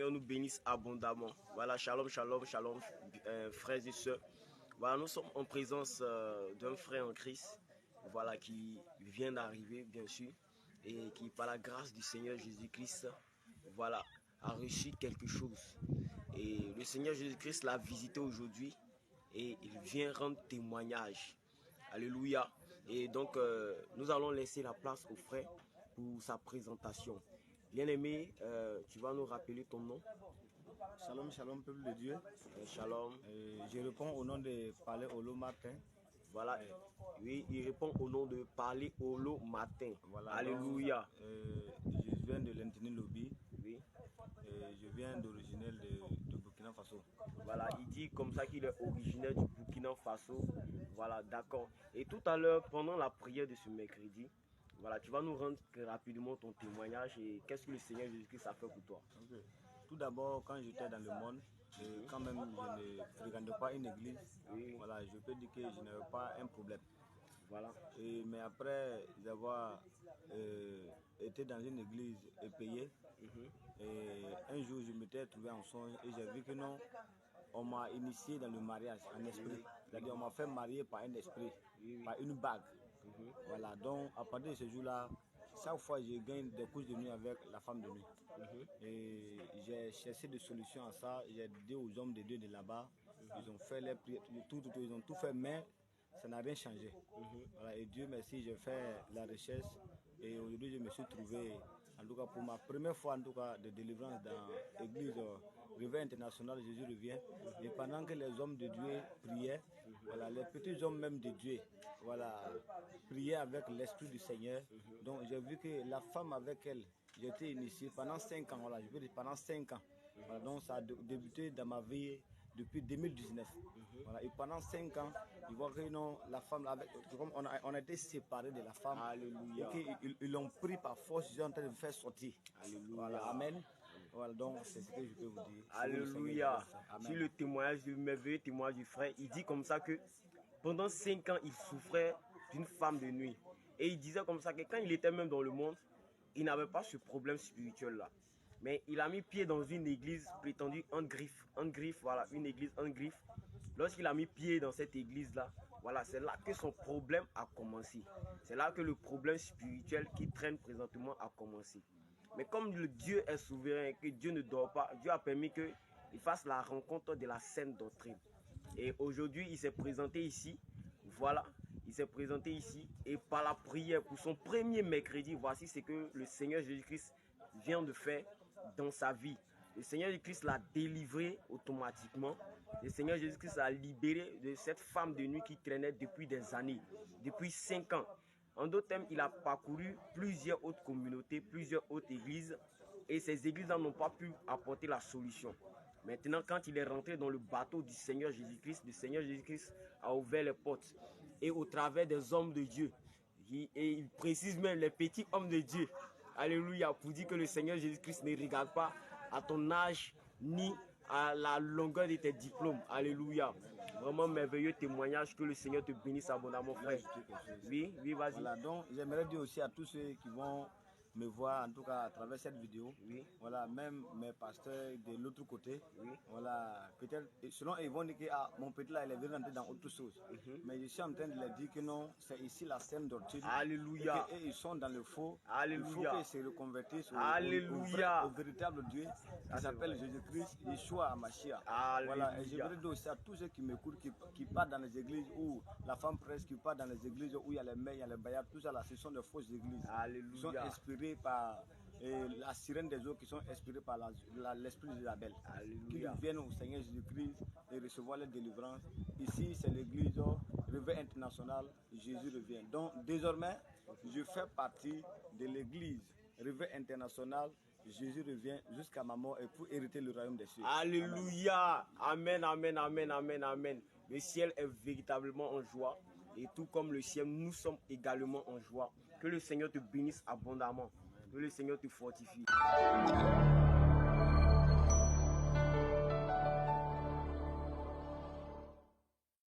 Seigneur nous bénisse abondamment. Voilà, shalom, shalom, shalom, frères et sœurs. Voilà, nous sommes en présence d'un frère en Christ, voilà, qui vient d'arriver, bien sûr, et qui, par la grâce du Seigneur Jésus-Christ, voilà, a reçu quelque chose. Et le Seigneur Jésus-Christ l'a visité aujourd'hui et il vient rendre témoignage. Alléluia. Et donc, nous allons laisser la place au frère pour sa présentation. Bien-aimé, tu vas nous rappeler ton nom? Shalom, shalom, peuple de Dieu. Shalom. Je réponds au nom de Parler Olo Matin. Voilà, oui, il répond au nom de Parler Olo Matin. Voilà, alléluia. Donc, je viens de l'Intini Lobby. Oui. Je viens d'originaire de Burkina Faso. Voilà, il dit comme ça qu'il est originaire du Burkina Faso. Voilà, d'accord. Et tout à l'heure, pendant la prière de ce mercredi, voilà, tu vas nous rendre rapidement ton témoignage et qu'est-ce que le Seigneur Jésus-Christ a fait pour toi. Okay. Tout d'abord, quand j'étais dans le monde, quand même je ne fréquentais pas une église, oui. Voilà, je peux dire que je n'avais pas un problème. Voilà. Mais après avoir été dans une église et payé, et un jour je m'étais trouvé en songe et j'ai vu que non, on m'a initié dans le mariage en esprit. C'est-à-dire on m'a fait marier par un esprit, par une bague. Voilà, donc à partir de ce jour-là, chaque fois je gagne des couches de nuit avec la femme de nuit. Et j'ai cherché des solutions à ça. J'ai dit aux hommes de Dieu de là-bas, ils ont fait les prières, ils ont tout fait, mais ça n'a rien changé. Voilà, et Dieu merci, j'ai fait la recherche et aujourd'hui je me suis trouvé, en tout cas pour ma première fois en tout cas de délivrance dans l'église Réveil International, Jésus revient. Et pendant que les hommes de Dieu priaient, voilà, les petits hommes même de Dieu, voilà, priaient avec l'Esprit du Seigneur. Donc j'ai vu que la femme avec elle, j'ai été initié pendant 5 ans, voilà, je veux dire pendant 5 ans. Voilà, donc ça a débuté dans ma vie depuis 2019. Voilà, et pendant 5 ans, ils voient que non, la femme, comme on a été séparés de la femme, alléluia. Ils l'ont pris par force, ils sont en train de faire sortir. Alléluia. Voilà, amen. Voilà, donc c'est ce que je peux vous dire. Alléluia. Sur le témoignage, le merveilleux témoignage du frère, il dit comme ça que pendant 5 ans, il souffrait d'une femme de nuit. Et il disait comme ça que quand il était même dans le monde, il n'avait pas ce problème spirituel-là. Mais il a mis pied dans une église prétendue en griffe, voilà, une église en griffe. Lorsqu'il a mis pied dans cette église-là, voilà, c'est là que son problème a commencé. C'est là que le problème spirituel qui traîne présentement a commencé. Mais comme le Dieu est souverain, que Dieu ne dort pas, Dieu a permis qu'il fasse la rencontre de la sainte doctrine. Et aujourd'hui, il s'est présenté ici, voilà, il s'est présenté ici. Et par la prière pour son premier mercredi, voici ce que le Seigneur Jésus-Christ vient de faire dans sa vie. Le Seigneur Jésus-Christ l'a délivré automatiquement. Le Seigneur Jésus-Christ l'a libéré de cette femme de nuit qui traînait depuis des années, depuis 5 ans. En d'autres termes, il a parcouru plusieurs autres communautés, plusieurs autres églises. Et ces églises-là n'ont pas pu apporter la solution. Maintenant, quand il est rentré dans le bateau du Seigneur Jésus-Christ, le Seigneur Jésus-Christ a ouvert les portes. Et au travers des hommes de Dieu, et il précise même les petits hommes de Dieu, alléluia, pour dire que le Seigneur Jésus-Christ ne regarde pas à ton âge ni à la longueur de tes diplômes. Alléluia. Vraiment merveilleux témoignage, que le Seigneur te bénisse abondamment, frère. Oui, oui, vas-y. Voilà, donc j'aimerais dire aussi à tous ceux qui vont me voir, en tout cas à travers cette vidéo, oui. Voilà, même mes pasteurs de l'autre côté, oui. Voilà, peut-être, selon eux, ils vont dire que ah, mon petit là, il est venu rentrer dans autre chose. Mais je suis en train de leur dire que non, c'est ici la scène doctrine. Alléluia. Et ils sont dans le faux. Alléluia. Il faut qu'ils se reconvertissent Alléluia. Au véritable Dieu qui s'appelle Jésus-Christ, Yeshua Hamashiach. Alléluia. Voilà, et je voudrais dire aussi à tous ceux qui m'écoutent, qui partent dans les églises où la femme presse, qui part dans les églises où il y a les mères, il y a les bayards, tout ça là, ce sont de fausses églises. Alléluia. Ils sont inspirés par la sirène des eaux, qui sont inspirés par l'esprit d'Isabelle, qui viennent au Seigneur Jésus-Christ et recevoir la délivrance. Ici, c'est l'église Réveil International, Jésus revient. Donc, désormais, je fais partie de l'église Réveil International, Jésus revient jusqu'à ma mort et pour hériter le royaume des cieux. Alléluia. Amen, amen, amen, amen, amen. Le ciel est véritablement en joie. Et tout comme le ciel, nous sommes également en joie. Que le Seigneur te bénisse abondamment. Que le Seigneur te fortifie.